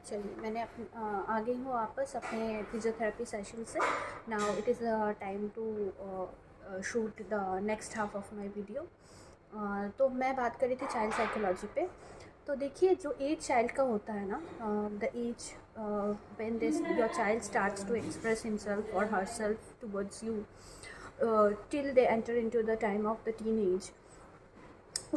चलिए मैंने आ गई हूँ वापस अपने फिजियोथेरेपी सेशन से। Now it is time to shoot the next half of my video. तो मैं बात कर रही थी चाइल्ड साइकोलॉजी पे। तो देखिए जो एज चाइल्ड का होता है ना, the age when this your child starts to express himself और herself towards you till they enter into the time of the teenage,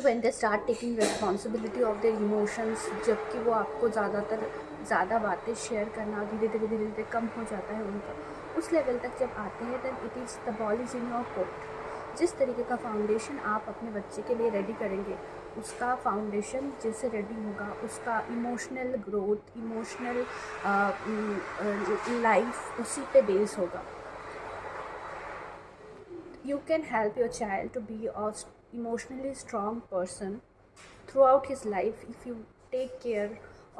when they start taking responsibility of their emotions, जबकि वो आपको ज़्यादा बातें शेयर करना धीरे धीरे कम हो जाता है उनका, उस लेवल तक जब आते हैं then it is the ball is in your court. जिस तरीके का फाउंडेशन आप अपने बच्चे के लिए रेडी करेंगे, उसका फाउंडेशन जैसे रेडी होगा, उसका इमोशनल ग्रोथ, इमोशनल लाइफ उसी पे बेस होगा। You can help your child to be a emotionally strong person throughout his life if you take care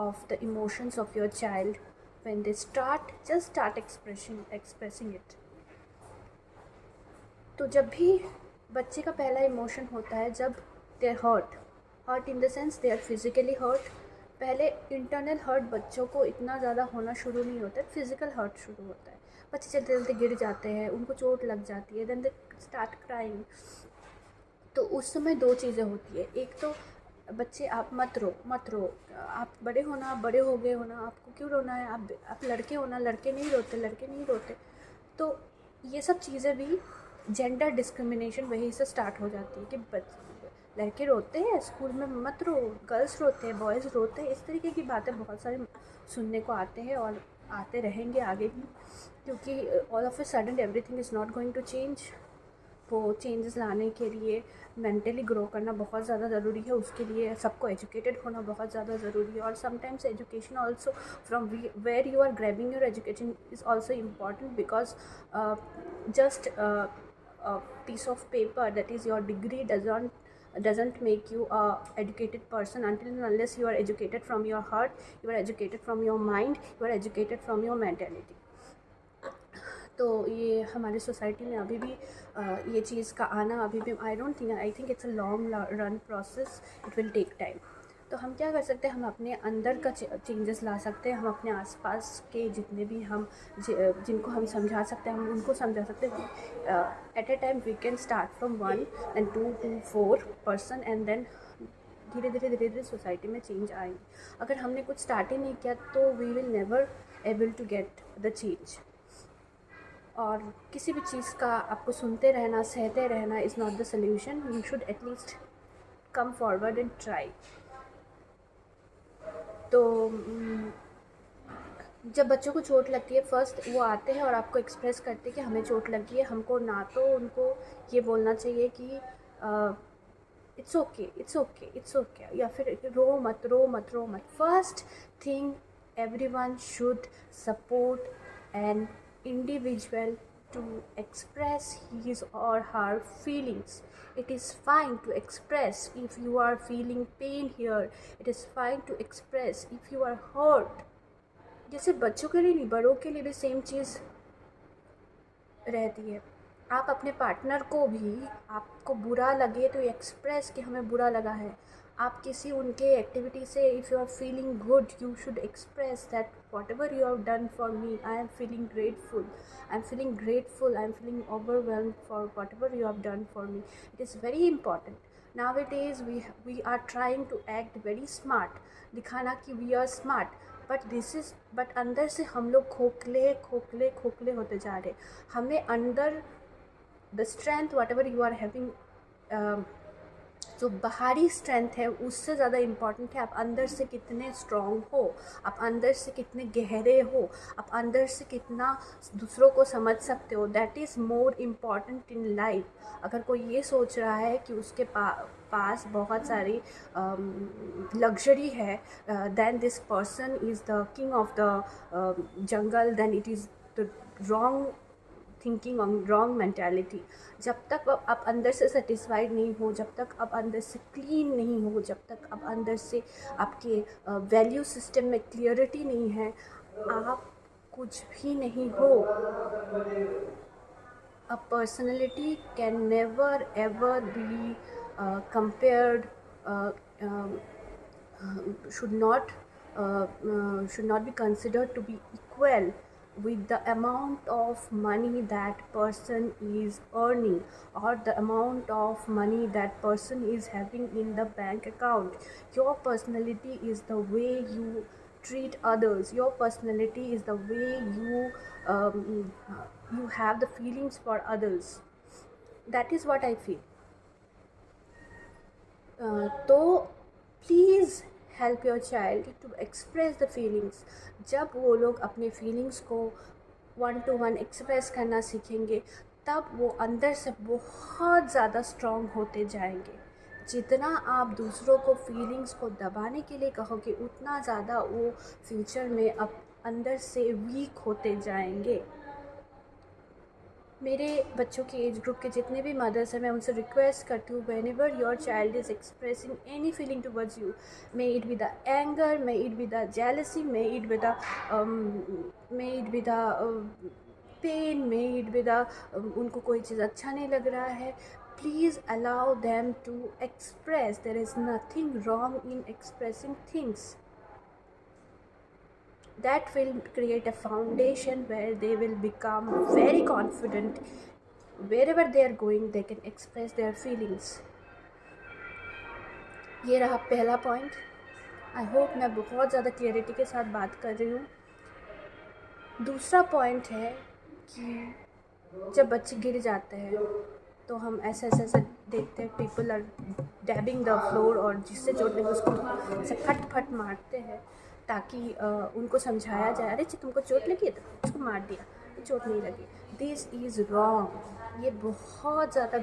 of the emotions of your child when they start expressing it. तो जब भी बच्चे का पहला emotion होता है, जब they hurt in the sense they are physically hurt. पहले इंटरनल हर्ट बच्चों को इतना ज़्यादा होना शुरू नहीं होता है, फिजिकल हर्ट शुरू होता है। बच्चे चलते चलते गिर जाते हैं, उनको चोट लग जाती है, देन दे स्टार्ट क्राइंग। तो उस समय दो चीज़ें होती है, एक तो बच्चे आप मत रो, आप बड़े होना, आप बड़े हो गए होना, आपको क्यों रोना है, आप लड़के होना, लड़के नहीं रोते। तो ये सब चीज़ें भी जेंडर डिस्क्रिमिनेशन वहीं से स्टार्ट हो जाती है कि लड़के रोते हैं स्कूल में, मत रो, गर्ल्स रोते हैं, बॉयज़ रोते हैं। इस तरीके की बातें बहुत सारे सुनने को आते हैं और आते रहेंगे आगे भी, क्योंकि all of a sudden everything is not going to change. वो चेंजेस लाने के लिए मेंटली ग्रो करना बहुत ज़्यादा ज़रूरी है, उसके लिए सबको एजुकेटेड होना बहुत ज़्यादा ज़रूरी है। और sometimes education also from where you are grabbing your education is also important, because just a piece of paper, that is your degree, doesn't make you a educated person until and unless you are educated from your heart, you are educated from your mind, you are educated from your mentality. तो ये हमारी society में अभी भी ये चीज़ का आना अभी भी I think it's a long run process, it will take time. तो हम क्या कर सकते हैं, हम अपने अंदर का चेंजेस ला सकते हैं, हम अपने आसपास के जितने भी हम जिनको हम समझा सकते हैं हम उनको समझा सकते हैं। At a time we can start from 1 and 2 to 4 person and then धीरे धीरे सोसाइटी में चेंज आएंगे। अगर हमने कुछ स्टार्ट ही नहीं किया तो we will never able to get the change. और किसी भी चीज़ का आपको सुनते रहना, सहते रहना is not the solution. You should at least come forward and try. तो जब बच्चों को चोट लगती है, फर्स्ट वो आते हैं और आपको एक्सप्रेस करते हैं कि हमें चोट लगी है। हमको ना तो उनको ये बोलना चाहिए कि इट्स ओके, या फिर रो मत। First thing, everyone should support an individual to express his or her feelings. It is fine to express if you are feeling pain here. It is fine to express if you are hurt. जैसे बच्चों के लिए नहीं, बड़ों के लिए भी same चीज़ रहती है। आप अपने पार्टनर को भी, आपको बुरा लगे तो एक्सप्रेस कि हमें बुरा लगा है। आप किसी उनके एक्टिविटी से if you are feeling good, you should express that whatever you have done for me, I am feeling grateful, I am feeling overwhelmed for whatever you have done for me. It is very important. Nowadays we are trying to act very smart, दिखाना कि we are smart, but अंदर से हम लोग खोखले होते जा रहे। हमें अंदर the strength whatever you are having, जो बाहरी स्ट्रेंथ है उससे ज़्यादा इम्पॉर्टेंट है आप अंदर से कितने स्ट्रॉन्ग हो, आप अंदर से कितने गहरे हो, आप अंदर से कितना दूसरों को समझ सकते हो। That is more important in life. अगर कोई ये सोच रहा है कि उसके पास बहुत सारी लग्जरी है, then this person is the king of the jungle, then it is the wrong thinking on wrong mentality. जब तक आप अंदर से सेटिस्फाइड नहीं हो, जब तक आप अंदर से क्लीन नहीं हो, जब तक आप अंदर से आपके वैल्यू सिस्टम में क्लियरिटी नहीं है, आप कुछ भी नहीं हो। A personality can never ever be compared, should not should not be considered to be equal with the amount of money that person is earning or the amount of money that person is having in the bank account. Your personality is the way you treat others. Your personality is the way you have the feelings for others. That is what I feel. तो please help your child to express the feelings. जब वो लोग अपने feelings को 1-to-1 express करना सीखेंगे तब वो अंदर से बहुत ज़्यादा स्ट्रॉन्ग होते जाएंगे. जितना आप दूसरों को फीलिंग्स को दबाने के लिए कहोगे उतना ज़्यादा वो फ्यूचर में अब अंदर से वीक होते जाएंगे. मेरे बच्चों के एज ग्रुप के जितने भी मदर्स हैं मैं उनसे रिक्वेस्ट करती हूँ, whenever your child is expressing any feeling towards you, may it be the anger, may it be the jealousy, may it be the pain, may it be the उनको कोई चीज़ अच्छा नहीं लग रहा है, please allow them to express. There is nothing wrong in expressing things. That will create a foundation where they will become very confident. Wherever they are going, they can express their feelings. ये रहा पहला point. I hope मैं बहुत ज़्यादा clarity के साथ बात कर रही हूँ. दूसरा पॉइंट है कि जब बच्चे गिर जाते हैं तो हम ऐसे देखते हैं, people are dabbing the floor, और जिससे चोट लगे उसको ऐसे फट मारते हैं ताकि उनको समझाया जाए, अरे तुमको चोट लगी है तो उसको मार दिया, चोट नहीं लगी. This is wrong. ये बहुत ज़्यादा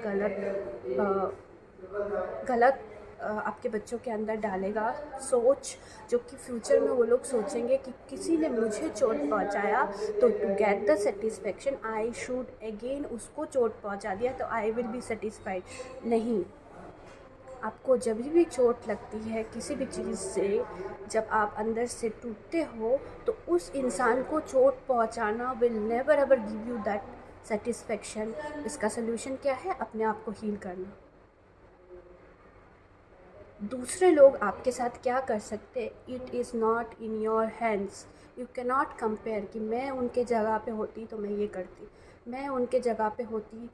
गलत आपके बच्चों के अंदर डालेगा सोच, जो कि फ्यूचर में वो लोग सोचेंगे कि किसी ने मुझे चोट पहुंचाया तो to get the satisfaction I should again उसको चोट पहुंचा दिया तो आई विल बी सेटिस्फाइड. नहीं, आपको जब भी चोट लगती है किसी भी चीज़ से, जब आप अंदर से टूटते हो तो उस इंसान को चोट पहुंचाना will never ever give you that satisfaction. इसका सलूशन क्या है? अपने आप को हील करना. दूसरे लोग आपके साथ क्या कर सकते, it is not in your hands. You can not compare कि मैं उनके जगह पे होती तो मैं ये करती, मैं उनके जगह पे होती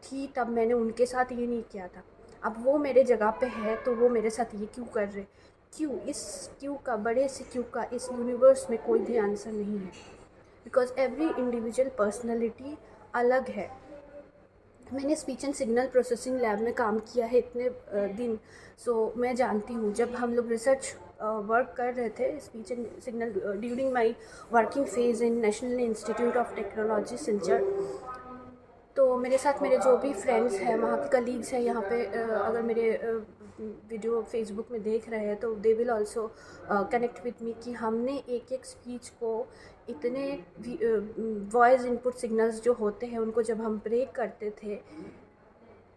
थी तब मैंने उनके साथ ये नहीं किया था, अब वो मेरे जगह पे है तो वो मेरे साथ ये क्यों कर रहे. क्यों? इस क्यों का, बड़े से क्यों का इस यूनिवर्स में कोई भी आंसर नहीं है. बिकॉज एवरी इंडिविजुअल पर्सनैलिटी अलग है. मैंने speech and signal processing lab में काम किया है इतने दिन, सो मैं जानती हूँ. जब हम लोग रिसर्च वर्क कर रहे थे speech and signal during my working phase in national institute of technology Silchar, तो मेरे साथ मेरे जो भी फ्रेंड्स हैं, वहाँ के कलीग्स हैं यहाँ पे, अगर मेरे वीडियो फेसबुक में देख रहे हैं तो they will also connect with me कि हमने एक स्पीच को इतने वॉइस इनपुट सिग्नल्स जो होते हैं उनको जब हम ब्रेक करते थे,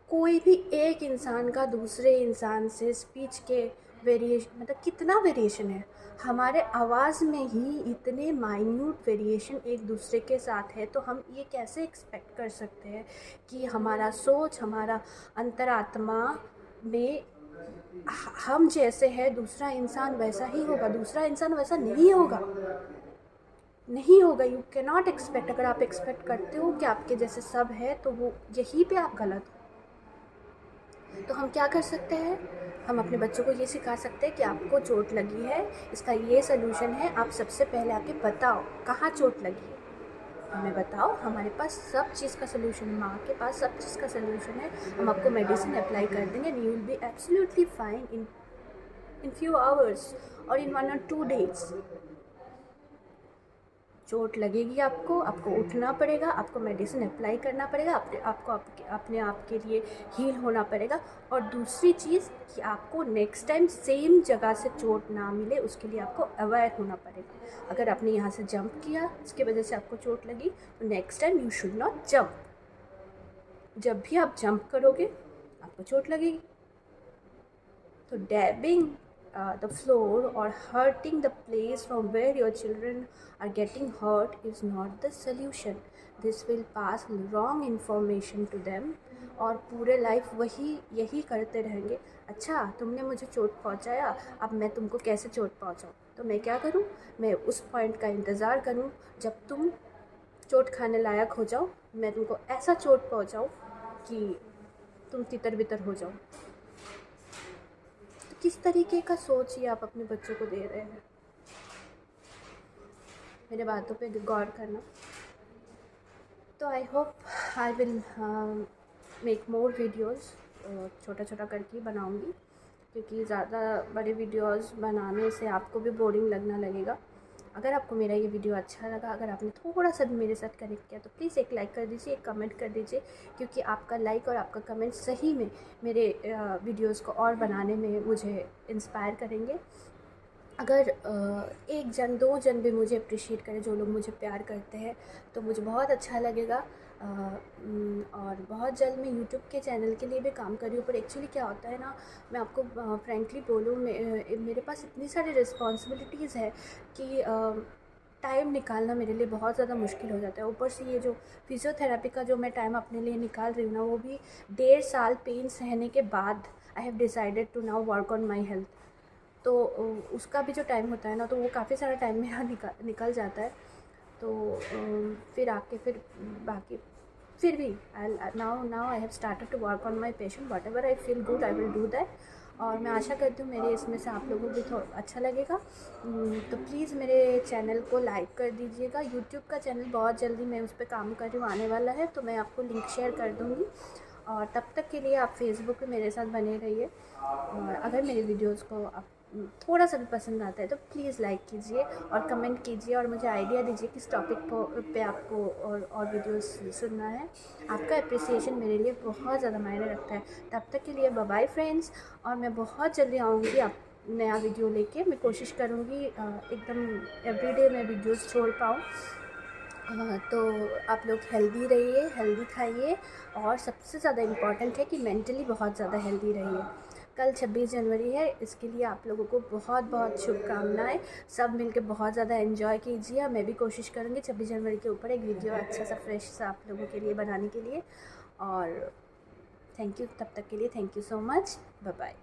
कोई भी एक इंसान का दूसरे इंसान से स्पीच के वेरिएशन, मतलब कितना वेरिएशन है हमारे आवाज़ में ही, इतने माइन्यूट वेरिएशन एक दूसरे के साथ है. तो हम ये कैसे एक्सपेक्ट कर सकते हैं कि हमारा सोच, हमारा अंतरात्मा में हम जैसे है दूसरा इंसान वैसा ही होगा. दूसरा इंसान वैसा नहीं होगा. You can not expect. अगर आप एक्सपेक्ट करते हो कि आपके जैसे सब है तो वो यहीं पे आप गलत हो. तो हम क्या कर सकते हैं, हम अपने बच्चों को ये सिखा सकते हैं कि आपको चोट लगी है, इसका ये सलूशन है. आप सबसे पहले आके बताओ कहाँ चोट लगी है, हमें बताओ, हमारे पास सब चीज़ का सलूशन है, माँ के पास सब चीज़ का सलूशन है. हम आपको मेडिसिन अप्लाई कर देंगे and you will be absolutely fine in few hours और इन 1 or 2 days. चोट लगेगी आपको उठना पड़ेगा, आपको मेडिसिन अप्लाई करना पड़ेगा, आपको अपने आप के लिए हील होना पड़ेगा. और दूसरी चीज़ कि आपको नेक्स्ट टाइम सेम जगह से चोट ना मिले उसके लिए आपको अवेयर होना पड़ेगा. अगर आपने यहाँ से जंप किया इसकी वजह से आपको चोट लगी तो next time you should not jump. जब भी आप जंप करोगे आपको चोट लगेगी. तो डैबिंग the floor or hurting the place from where your children are getting hurt is not the solution. This will pass wrong information to them और पूरे लाइफ यही करते रहेंगे. अच्छा तुमने मुझे चोट पहुंचाया, अब मैं तुमको कैसे चोट पहुंचाऊँ. तो मैं क्या करूँ, मैं उस पॉइंट का इंतज़ार करूँ जब तुम चोट खाने लायक हो जाओ, मैं तुमको ऐसा चोट पहुँचाऊँ कि तुम तितर बितर हो जाओ। तो किस तरीके का सोच ये आप अपने बच्चों को दे रहे हैं? मेरे बातों पे गौर करना। तो I hope I will make more videos, छोटा छोटा करके बनाऊँगी, क्योंकि ज़्यादा बड़े वीडियोज़ बनाने से आपको भी बोरिंग लगना लगेगा। अगर आपको मेरा ये वीडियो अच्छा लगा, अगर आपने थोड़ा सा भी मेरे साथ कनेक्ट किया, तो प्लीज़ एक लाइक कर दीजिए, एक कमेंट कर दीजिए, क्योंकि आपका लाइक और आपका कमेंट सही में मेरे वीडियोज़ को और बनाने में मुझे इंस्पायर करेंगे। अगर एक जन 2 जन भी मुझे अप्रिशिएट करें, जो लोग मुझे प्यार करते हैं, तो मुझे बहुत अच्छा लगेगा। और बहुत जल्द मैं यूट्यूब के चैनल के लिए भी काम कर रही हूँ, पर एक्चुअली क्या होता है ना, मैं आपको फ्रैंकली बोलूँ, मेरे पास इतनी सारी रिस्पॉन्सिबिलिटीज़ है कि टाइम निकालना मेरे लिए बहुत ज़्यादा मुश्किल हो जाता है। ऊपर से ये जो फिज़ियोथेरेपी का जो मैं टाइम अपने लिए निकाल रही हूँ ना, वो भी 1.5 साल पेन सहने के बाद I have decided to now work on my health. तो उसका भी जो टाइम होता है ना, तो वो काफ़ी सारा टाइम मेरा निकल जाता है। तो फिर आके फिर बाकी फिर भी now I have started to work on my patient, whatever I feel good I will do that. और मैं आशा करती हूँ मेरे इसमें से आप लोगों को भी थोड़ा अच्छा लगेगा। तो प्लीज़ मेरे चैनल को लाइक कर दीजिएगा। यूट्यूब का चैनल बहुत जल्दी मैं उस पर काम कर रही हूँ, आने वाला है, तो मैं आपको लिंक शेयर कर दूँगी। और तब तक के लिए आप फेसबुक पे मेरे साथ बने रहिए। और अगर मेरे वीडियोज़ को आप थोड़ा सा भी पसंद आता है तो प्लीज़ लाइक कीजिए और कमेंट कीजिए, और मुझे आइडिया दीजिए किस टॉपिक पे आपको और वीडियोस सुनना है। आपका अप्रिसिएशन मेरे लिए बहुत ज़्यादा मायने रखता है। तब तक के लिए बाय बाय फ्रेंड्स, और मैं बहुत जल्दी आऊँगी आप नया वीडियो लेके। मैं कोशिश करूँगी एकदम एवरीडे मैं वीडियोस छोड़ पाऊँ। तो आप लोग हेल्दी रहिए, हेल्दी खाइए, और सबसे ज़्यादा इम्पॉर्टेंट है कि मेंटली बहुत ज़्यादा हेल्दी रहिए। कल 26 जनवरी है, इसके लिए आप लोगों को बहुत बहुत शुभकामनाएं। सब मिलके बहुत ज़्यादा एंजॉय कीजिए। मैं भी कोशिश करूँगी 26 जनवरी के ऊपर एक वीडियो अच्छा सा फ्रेश सा आप लोगों के लिए बनाने के लिए। और थैंक यू, तब तक के लिए thank you so much, bye bye.